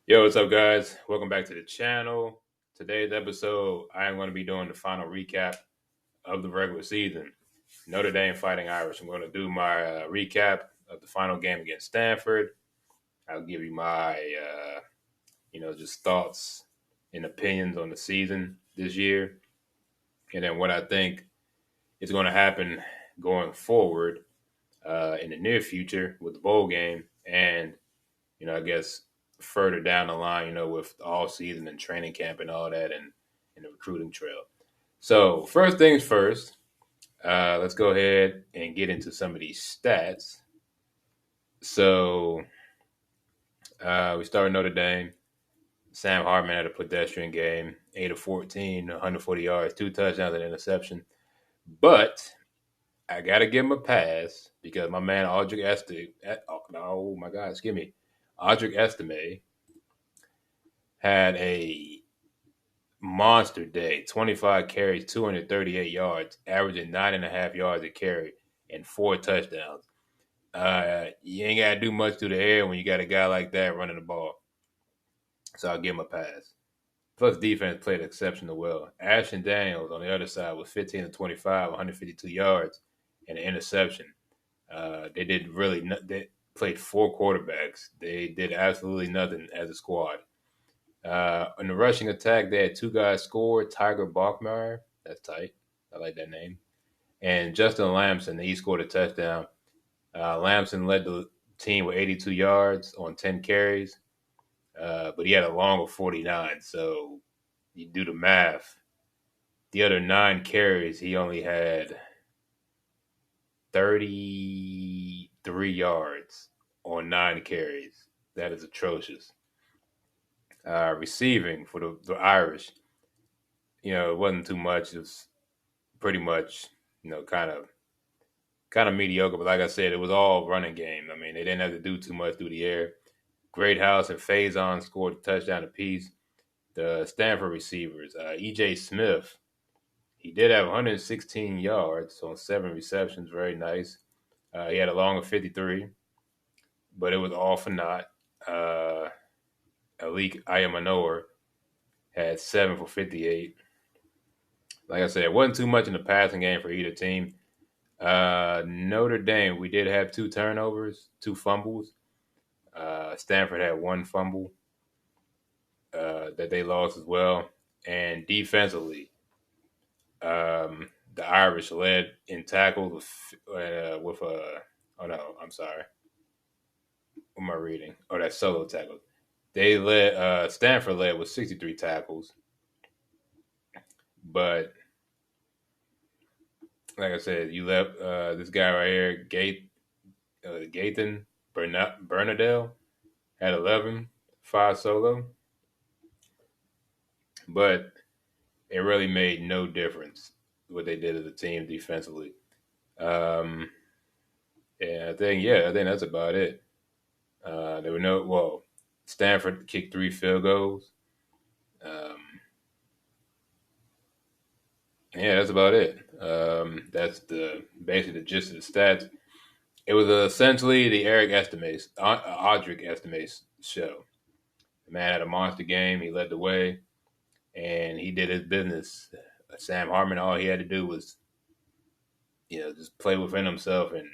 Yo, what's up, guys? Welcome back to the channel. Today's episode, I am going to be doing the final recap of the regular season. Notre Dame Fighting Irish. I'm going to do my recap of the final game against Stanford. I'll give you my, just thoughts and opinions on the season this year, and then what I think is going to happen going forward in the near future with the bowl game, and I guess further down the line, with the all season and training camp and all that and the recruiting trail. So first things first, let's go ahead and get into some of these stats. So we start with Notre Dame. Sam Hartman had a pedestrian game, 8 of 14, 140 yards, 2 touchdowns, and an interception. But I got to give him a pass because my man Audric Estime, oh my God, excuse me, Audric Estime had a monster day. 25 carries, 238 yards, averaging 9.5 yards a carry, and 4 touchdowns. You ain't got to do much through the air when you got a guy like that running the ball. So I'll give him a pass. Plus, defense played exceptionally well. Ashton Daniels on the other side was 15 to 25, 152 yards, and an interception. They played 4 quarterbacks. They did absolutely nothing as a squad. In the rushing attack, they had 2 guys score. Tiger Bachmeyer, that's tight. I like that name. And Justin Lamson, he scored a touchdown. Lamson led the team with 82 yards on 10 carries, but he had a long of 49. So you do the math. The other 9 carries, he only had 33 yards on 9 carries. That is atrocious. Receiving for the Irish, it wasn't too much. It was pretty much, kind of mediocre. But like I said, it was all running game. I mean, they didn't have to do too much through the air. Greathouse and Faison scored a touchdown apiece. The Stanford receivers, E.J. Smith, he did have 116 yards on 7 receptions. Very nice. He had a long of 53, but it was all for naught. Alik Ayamanor had 7 for 58. Like I said, it wasn't too much in the passing game for either team. Notre Dame, we did have 2 turnovers, 2 fumbles. Stanford had 1 fumble that they lost as well. And defensively, the Irish led in tackles with oh no, I'm sorry. What am I reading? Oh, that's solo tackles. They led, Stanford led with 63 tackles. But like I said, you left this guy right here, Gaten Bernadelle, had 11, 5 solo. But it really made no difference what they did as a team defensively. Um, I think that's about it. There were Stanford kicked 3 field goals. That's about it. That's basically the gist of the stats. It was essentially the Audric Estimates show. The man had a monster game. He led the way, and he did his business. Sam Hartman, all he had to do was, just play within himself, and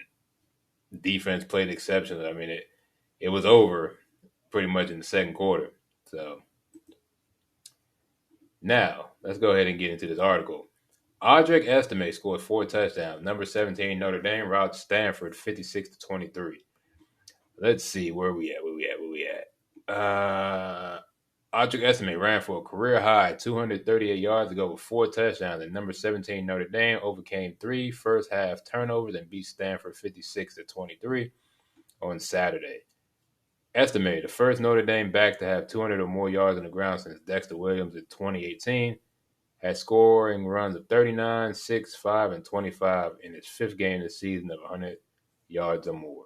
defense played exceptionally. I mean, it was over pretty much in the second quarter. So now let's go ahead and get into this article. Audric Estime scored 4 touchdowns. Number 17 Notre Dame routs Stanford 56 to 23. Let's see where we at. Audric Estime ran for a career high 238 yards to go with 4 touchdowns, and number 17 Notre Dame overcame 3 first half turnovers and beat Stanford 56 to 23 on Saturday. Estime, the first Notre Dame back to have 200 or more yards on the ground since Dexter Williams in 2018, had scoring runs of 39, 6, 5, and 25 in his 5th game this season of 100 yards or more.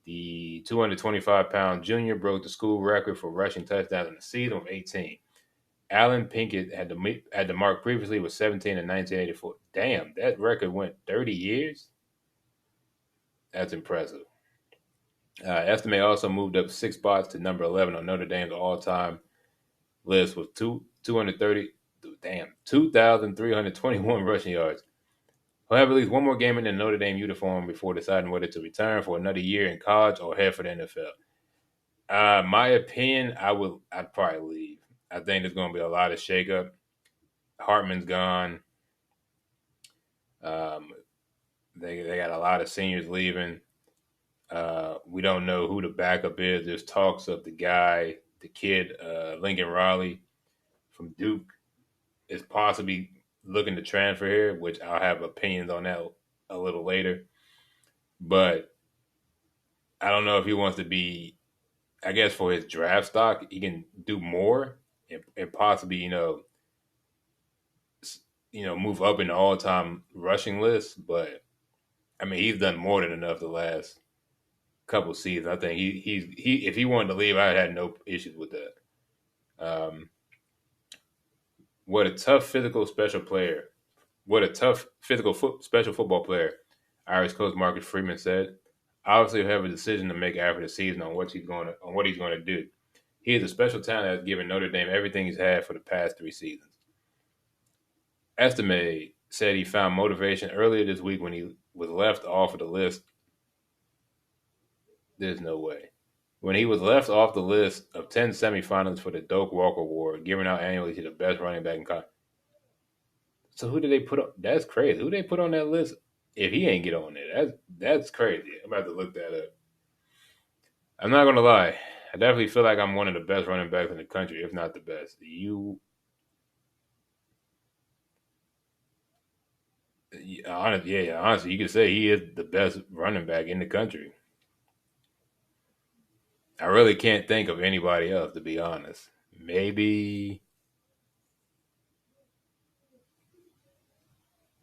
The 225-pound junior broke the school record for rushing touchdowns in the season with 18. Alan Pinkett had the mark previously with 17 in 1984. Damn, that record went 30 years? That's impressive. Estimate also moved up 6 spots to number 11 on Notre Dame's all-time list with 230, damn, 2,321 rushing yards. He'll have at least one more game in the Notre Dame uniform before deciding whether to return for another year in college or head for the NFL. My opinion, I'd probably leave. I think there's going to be a lot of shakeup. Hartman's gone. Um, they got a lot of seniors leaving. We don't know who the backup is. There's talks of the kid, Lincoln Riley from Duke, is possibly looking to transfer here, which I'll have opinions on that a little later. But I don't know if he wants to be. I guess for his draft stock, he can do more and possibly move up in the all time rushing list. But I mean, he's done more than enough the last couple seasons. I think he if he wanted to leave, I had no issues with that. Um, what a tough physical special player. What a tough physical special football player. Irish coach Marcus Freeman said. Obviously, he'll have a decision to make after the season on what he's going to do. He is a special talent that has given Notre Dame everything he's had for the past 3 seasons. Estime said he found motivation earlier this week when he was left off of the list. There's no way. When he was left off the list of 10 semifinalists for the Doak Walker Award, given out annually to the best running back in college. So who did they put on? That's crazy. Who they put on that list? If he ain't get on there, that's crazy. I'm about to look that up. I'm not gonna lie. I definitely feel like I'm one of the best running backs in the country, if not the best. Honestly, you could say he is the best running back in the country. I really can't think of anybody else, to be honest. Maybe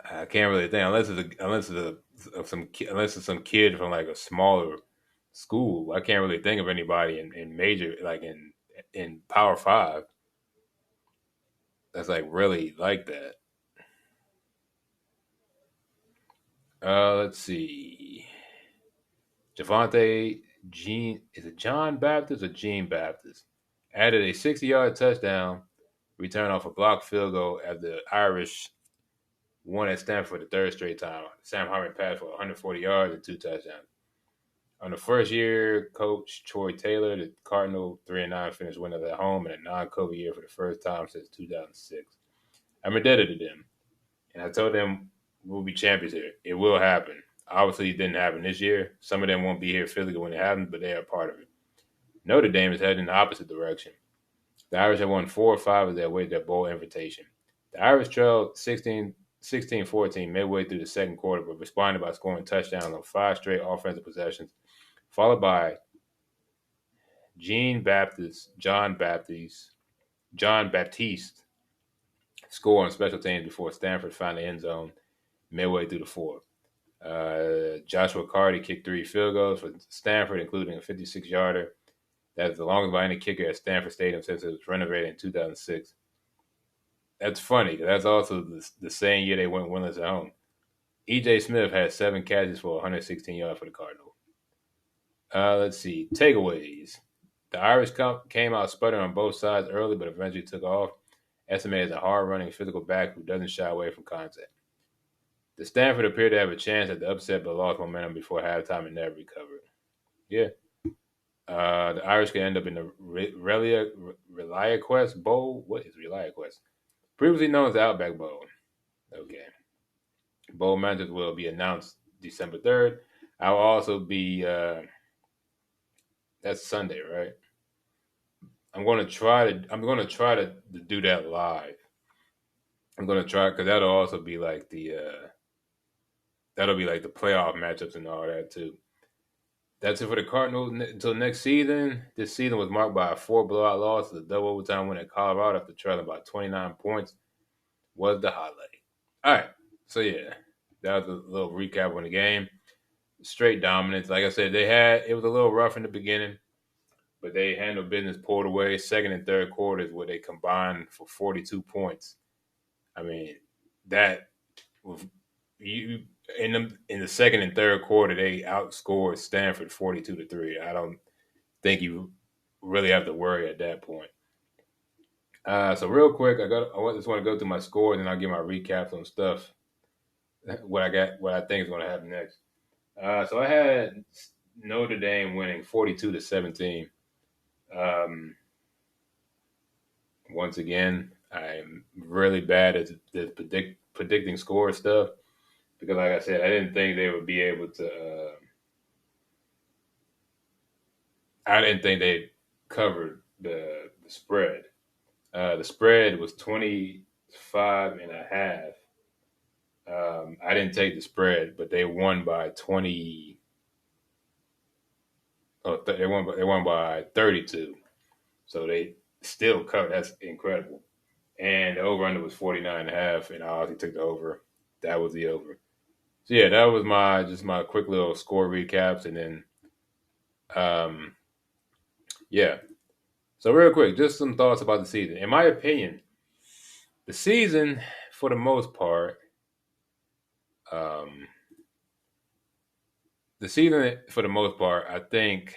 I can't really think unless it's some kid from like a smaller school. I can't really think of anybody in major like in Power Five that's like really like that. Let's see. Javante Gene is it John Baptist or Gene Baptist? Added a 60-yard touchdown return off a blocked field goal as the Irish won at Stanford the third straight time. Sam Hartman passed for 140 yards and 2 touchdowns. On the first year, coach Troy Taylor, the Cardinal 3-9 finished winners at home in a non-COVID year for the first time since 2006. I'm indebted to them, and I told them we'll be champions here. It will happen. Obviously, it didn't happen this year. Some of them won't be here physically when it happens, but they are part of it. Notre Dame is heading in the opposite direction. The Irish have won 4 or 5 of their way to their bowl invitation. The Irish trailed 16-14 midway through the second quarter, but responded by scoring touchdowns on 5 straight offensive possessions, followed by John Baptiste score on special teams before Stanford found the end zone midway through the fourth. Joshua Carty kicked 3 field goals for Stanford, including a 56-yarder. That's the longest by any kicker at Stanford Stadium since it was renovated in 2006. That's funny because that's also the same year they went winless at home. E.J. Smith had 7 catches for 116 yards for the Cardinals. Let's see. Takeaways. The Irish came out sputtering on both sides early, but eventually took off. Estimate is a hard-running physical back who doesn't shy away from contact. The Stanford appeared to have a chance at the upset, but lost momentum before halftime and never recovered. Yeah. The Irish could end up in the ReliaQuest Bowl. What is ReliaQuest? Previously known as the Outback Bowl. Okay. Bowl matches will be announced December 3rd. I will also be that's Sunday, right? I'm gonna try to do that live. I'm gonna try because that'll be like the playoff matchups and all that too. That's it for the Cardinals until next season. This season was marked by a 4 blowout loss, a double overtime win at Colorado after trailing by 29 points. Was the highlight. All right, so yeah, that was a little recap on the game. Straight dominance. Like I said, it was a little rough in the beginning, but they handled business, pulled away. Second and third quarters where they combined for 42 points. I mean, that was in the second and third quarter, they outscored Stanford 42-3. I don't think you really have to worry at that point. So real quick, just want to go through my score, and then I'll give my recaps on stuff. What I think is going to happen next. So I had Notre Dame winning 42-17. Um, Once again, I'm really bad at the predicting score stuff because, like I said, I didn't think they would be able to. I didn't think they covered the spread. The spread was 25 and a half. I didn't take the spread, but they won by 20. Oh, they won by 32. So they still covered. That's incredible. And the over under was 49 and a half, and I obviously took the over. That was the over. So yeah, that was my quick little score recaps, and then um yeah. So real quick, just some thoughts about the season. In my opinion, the season for the most part, um the season for the most part, I think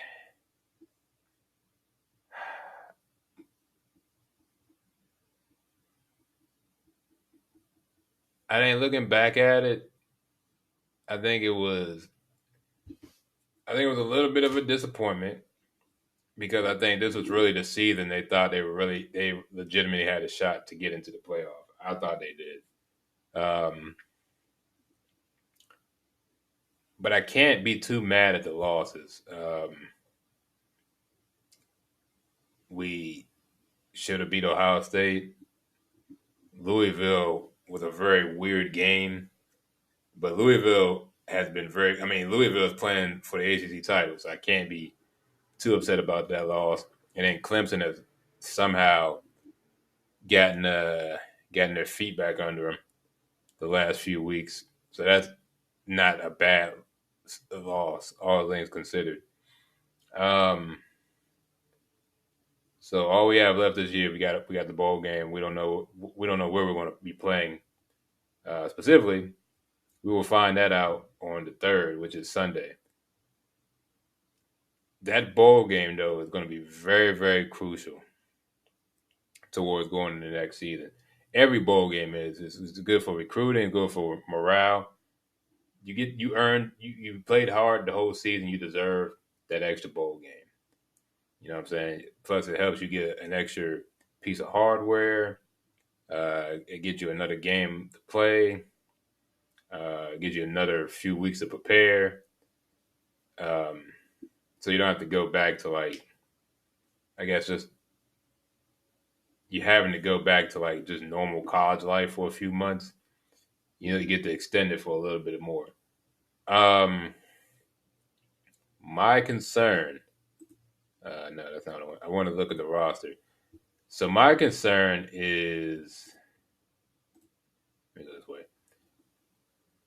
I think looking back at it, I think it was I think it was a little bit of a disappointment because I think this was really the season they thought they legitimately had a shot to get into the playoff. I thought they did. Um, but I can't be too mad at the losses. We should have beat Ohio State. Louisville was a very weird game, but Louisville has been very. I mean, Louisville is playing for the ACC title, so I can't be too upset about that loss. And then Clemson has somehow gotten gotten their feet back under them the last few weeks, so that's not a bad loss, all things considered. Um, so all we have left this year, we got the bowl game. We don't know where we're going to be playing specifically. We will find that out on the third, which is Sunday. That bowl game though is going to be very very crucial towards going into the next season. Every bowl game is. It's good for recruiting, good for morale. You played hard the whole season. You deserve that extra bowl game. You know what I'm saying? Plus, it helps you get an extra piece of hardware. It gives you another game to play. It gives you another few weeks to prepare. Um, so you don't have to go back to I guess just you having to go back to just normal college life for a few months. You get to extend it for a little bit more. Um, my concern. No, that's not one. I want to look at the roster. So my concern is, let me go this way,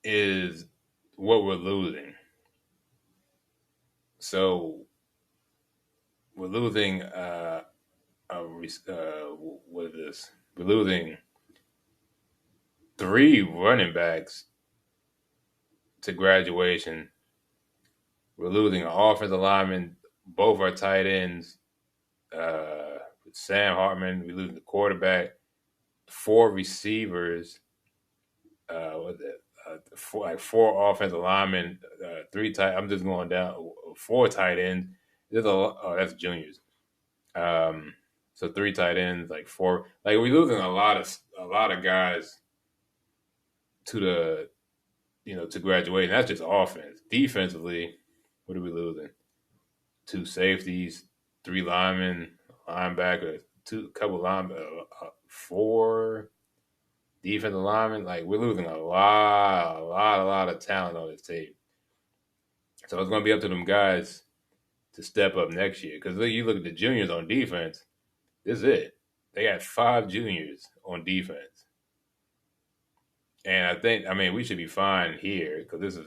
is what we're losing. So we're losing. What is this? We're losing three running backs to graduation. We're losing an offensive lineman, both our tight ends. Sam Hartman. We're losing the quarterback, four receivers. What's that? Four offensive linemen, three tight. I'm just going down. Four tight ends. There's a oh, that's juniors. Um, so three tight ends, like four. Like we're losing a lot of guys to the to graduate. That's just offense. Defensively, what are we losing? Two safeties, three linemen, linebacker, two couple line, four defensive linemen. Like we're losing a lot of talent on this team. So it's going to be up to them guys to step up next year. Because you look at the juniors on defense. This is it. They got five juniors on defense, and I mean, we should be fine here because this is,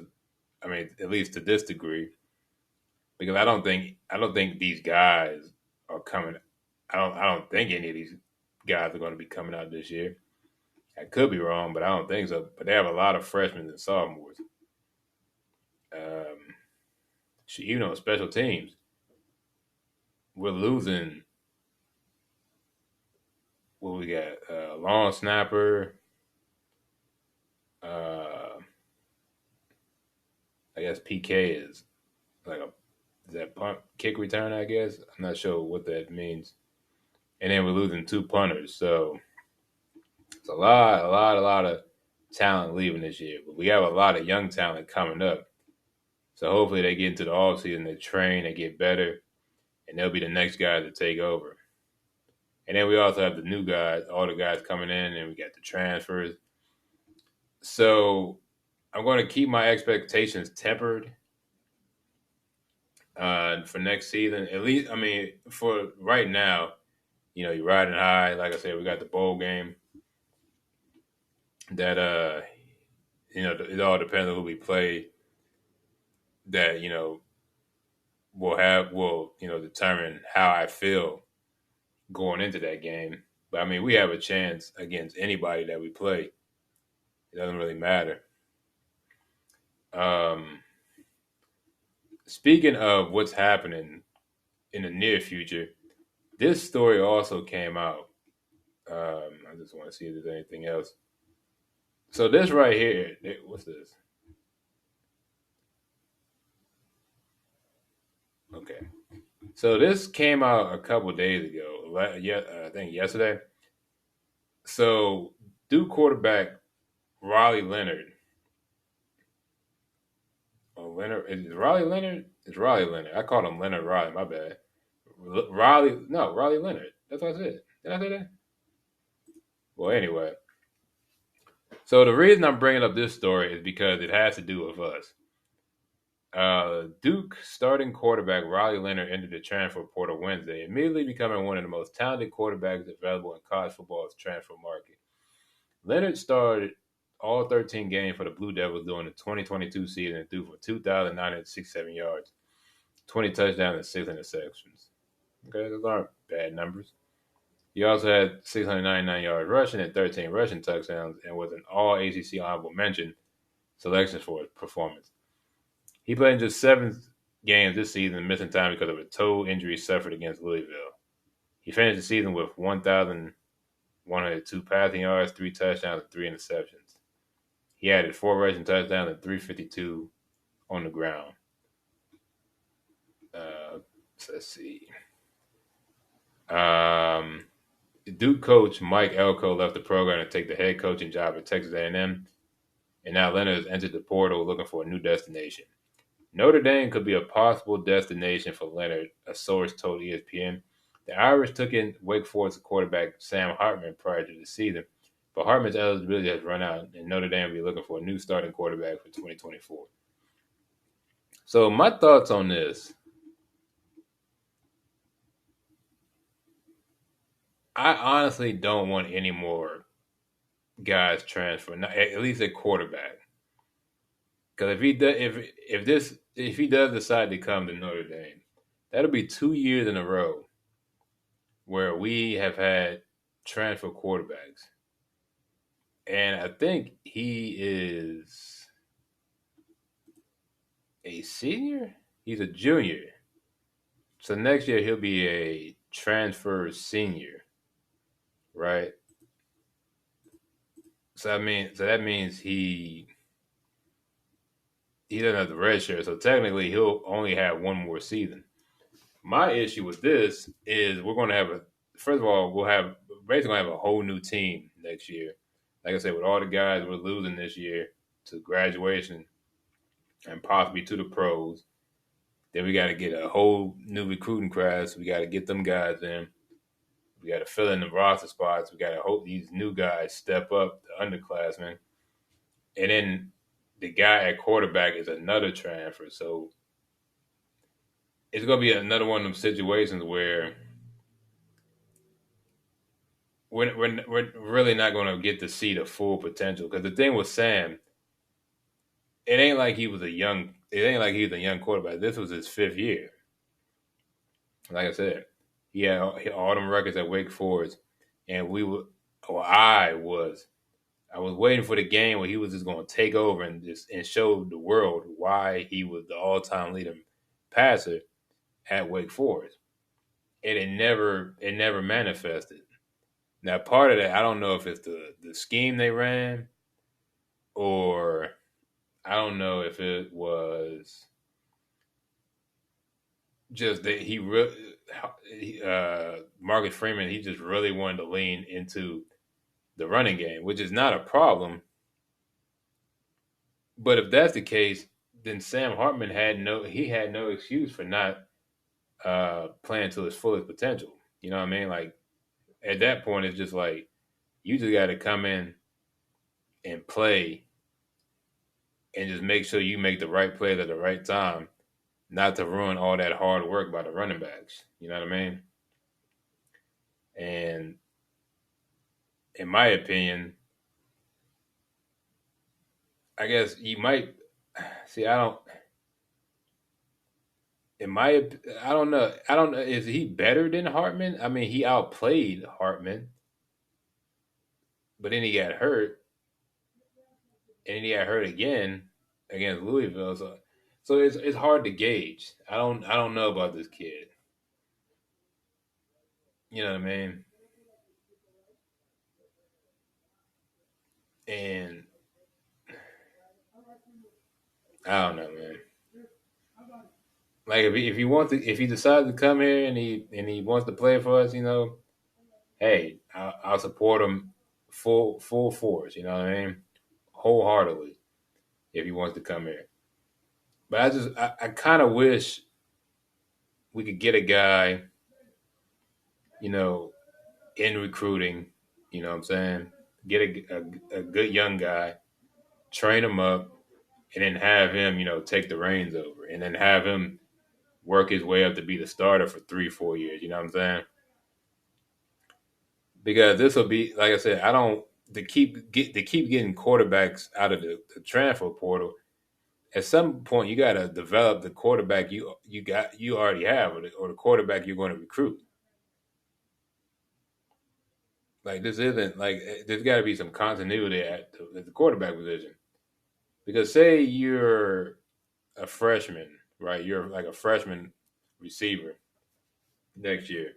I mean, at least to this degree, because I don't think these guys are coming. I don't think any of these guys are going to be coming out this year. I could be wrong, but I don't think so. But they have a lot of freshmen and sophomores. Um, special teams, we're losing. What we got? Long snapper. Uh, I guess PK is like a is that punt kick return? I guess I'm not sure what that means. And then we're losing two punters, so it's a lot of talent leaving this year. But we have a lot of young talent coming up. So hopefully they get into the offseason, they train, they get better, and they'll be the next guys to take over. And then we also have the new guys, all the guys coming in, and we got the transfers. So I'm going to keep my expectations tempered for next season. At least, I mean, for right now, you're riding high. Like I said, we got the bowl game. That it all depends on who we play. That will determine how I feel going into that game. But I mean, we have a chance against anybody that we play. It doesn't really matter. Um, Speaking of what's happening in the near future, this story also came out. I just want to see if there's anything else. So this right here, what's this? Okay. So this came out a couple days ago. Yeah, I think yesterday. So Duke quarterback Riley Leonard. Oh, Leonard is Riley Leonard. It's Riley Leonard. I called him Leonard Riley. My bad. Riley Leonard. That's what I said. Did I say that? Well, anyway. So the reason I'm bringing up this story is because it has to do with us. Duke starting quarterback Riley Leonard entered the transfer portal Wednesday, immediately becoming one of the most talented quarterbacks available in college football's transfer market. Leonard started all 13 games for the Blue Devils during the 2022 season and threw for 2,967 yards, 20 touchdowns, and 6 interceptions. Okay, those aren't bad numbers. He also had 699 yards rushing and 13 rushing touchdowns and was an all ACC honorable mention selection for his performance. He played in just 7 games this season, missing time because of a toe injury suffered against Louisville. He finished the season with 1,102 passing yards, 3 touchdowns, and 3 interceptions. He added 4 rushing touchdowns and 352 on the ground. So let's see. Duke coach Mike Elko left the program to take the head coaching job at Texas A&M, and now Leonard has entered the portal looking for a new destination. Notre Dame could be a possible destination for Leonard, a source told ESPN. The Irish took in Wake Forest quarterback Sam Hartman prior to the season, but Hartman's eligibility has run out, and Notre Dame will be looking for a new starting quarterback for 2024. So my thoughts on this. I honestly don't want any more guys transfer, at least at quarterback. Because if he does decide to come to Notre Dame, that'll be 2 years in a row where we have had transfer quarterbacks. And I think he is a senior. He's a junior. So next year he'll be a transfer senior, right? So that means he doesn't have the red shirt. So technically he'll only have one more season. My issue with this is we're going to have first of all, we'll have basically have a whole new team next year. Like I said, with all the guys we're losing this year to graduation and possibly to the pros, then we got to get a whole new recruiting class. We got to get them guys in. We got to fill in the roster spots. We got to hope these new guys step up, the underclassmen. And then the guy at quarterback is another transfer. So it's going to be another one of them situations where we're really not going to get to see the full potential. Because the thing with Sam, it ain't like he was a young quarterback. This was his 5th year. Like I said, he had all them records at Wake Forest, and I was I was waiting for the game where he was just going to take over and show the world why he was the all time leading passer at Wake Forest, and it never manifested. Now, part of that, I don't know if it's the scheme they ran, or I don't know if it was just that Marcus Freeman, he just really wanted to lean into the running game, which is not a problem. But if that's the case, then Sam Hartman had no excuse for not playing to his fullest potential. You know what I mean? Like at that point, it's just like you just got to come in and play and just make sure you make the right plays at the right time, not to ruin all that hard work by the running backs. You know what I mean? And in my opinion, I guess you might see. I don't. In my, I don't know. I don't know. Is he better than Hartman? I mean, he outplayed Hartman, but then he got hurt, and then he got hurt again against Louisville. So it's hard to gauge. I don't know about this kid. You know what I mean? And I don't know, man. Like if he decides to come here and he wants to play for us, hey, I'll support him full force. You know what I mean? Wholeheartedly if he wants to come here. But I kind of wish we could get a guy, you know, in recruiting. You know what I'm saying? Get a good young guy, train him up, and then have him, take the reins over, and then have him work his way up to be the starter for 3 4 years. You know what I'm saying? Because this will be, like I said, I don't to keep getting quarterbacks out of the transfer portal. At some point, you got to develop the quarterback you already have, or the quarterback you're going to recruit. Like this isn't like there's got to be some continuity at the quarterback position. Because say you're a freshman, right? You're like a freshman receiver next year,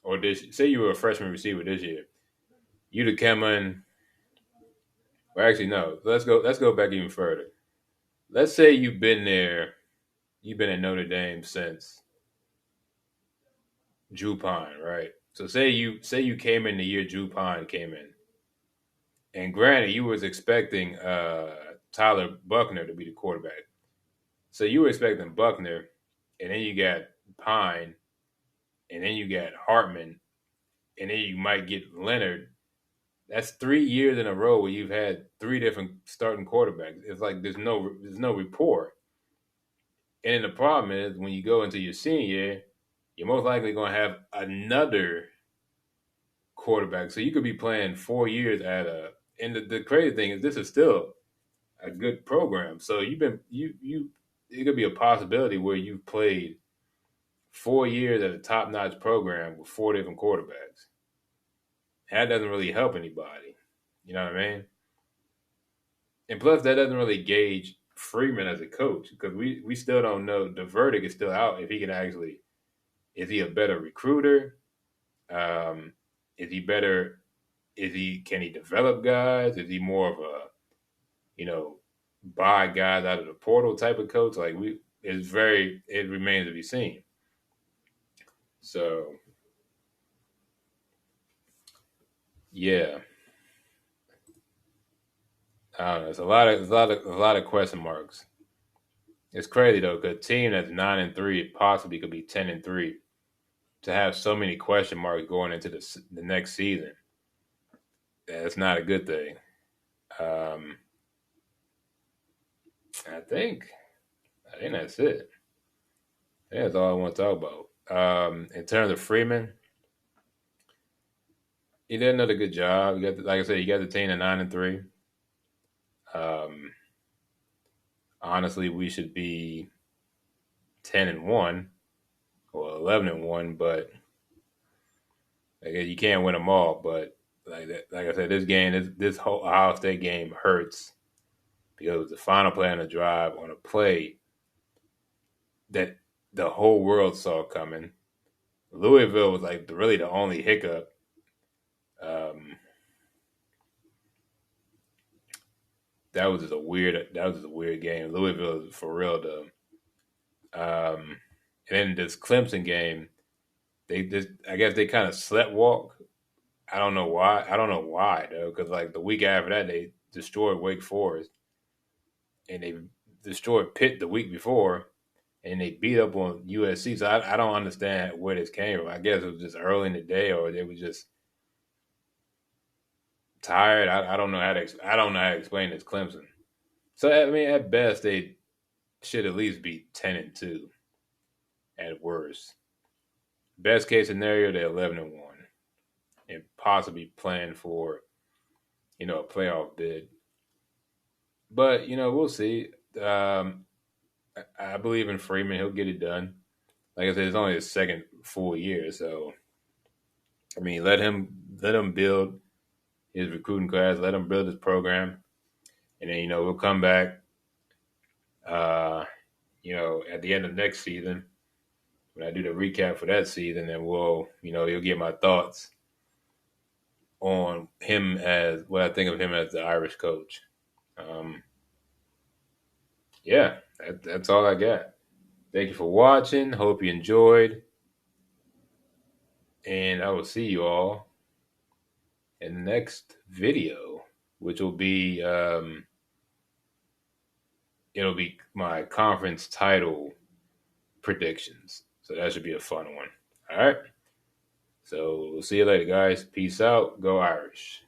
or this. Say you were a freshman receiver this year. You'd have come in. Well, actually, no. Let's go back even further. Let's say you've been there. You've been at Notre Dame since Drew Pine, right? So say you came in the year Drew Pine came in, and granted, you was expecting Tyler Buckner to be the quarterback. So you were expecting Buckner, and then you got Pine, and then you got Hartman, and then you might get Leonard. That's 3 years in a row where you've had three different starting quarterbacks. It's like there's no rapport. And then the problem is when you go into your senior year, you're most likely going to have another quarterback. So you could be playing 4 years at a. And the crazy thing is, this is still a good program. So you've been you. It could be a possibility where you've played 4 years at a top notch program with four different quarterbacks. That doesn't really help anybody. You know what I mean? And plus, that doesn't really gauge Freeman as a coach because we still don't know. The verdict is still out if he can actually. Is he a better recruiter? Is he better? Can he develop guys? Is he more of a you know buy guys out of the portal type of coach? Like it remains to be seen. So yeah, I don't know. It's a lot of question marks. It's crazy though, because a team that's 9-3 possibly could be 10-3. To have so many question marks going into the next season, that's not a good thing. Um, I think I think that's it. I think that's all I want to talk about. In terms of Freeman, he did another good job. Like I said, he got the team at 9-3. Um, honestly, we should be 10-1 or 11-1, but I guess you can't win them all. But like that. Like I said, this whole Ohio State game hurts because it was the final play on the drive on a play that the whole world saw coming. Louisville was like really the only hiccup. Um, that was just a weird game. Louisville is for real though. And then this Clemson game, they just I guess they kind of slept walk. I don't know why. I don't know why though, because like the week after that they destroyed Wake Forest and they destroyed Pitt the week before, and they beat up on USC. So I don't understand where this came from. I guess it was just early in the day, or they were just tired. I don't know how to I don't know how to explain this Clemson. So I mean, at best they should at least be 10-2. At worst, best case scenario they're 11-1 and possibly playing for a playoff bid. But we'll see. I believe in Freeman. He'll get it done. Like I said, it's only his second full year, so I mean, let him build his recruiting class, let him build his program, and then we'll come back. Uh, at the end of next season when I do the recap for that season, and you'll get my thoughts on him as what I think of him as the Irish coach. Um, yeah, that's all I got. Thank you for watching. Hope you enjoyed, and I will see you all in the next video, which will be it'll be my conference title predictions. So that should be a fun one. All right. So we'll see you later, guys. Peace out. Go Irish.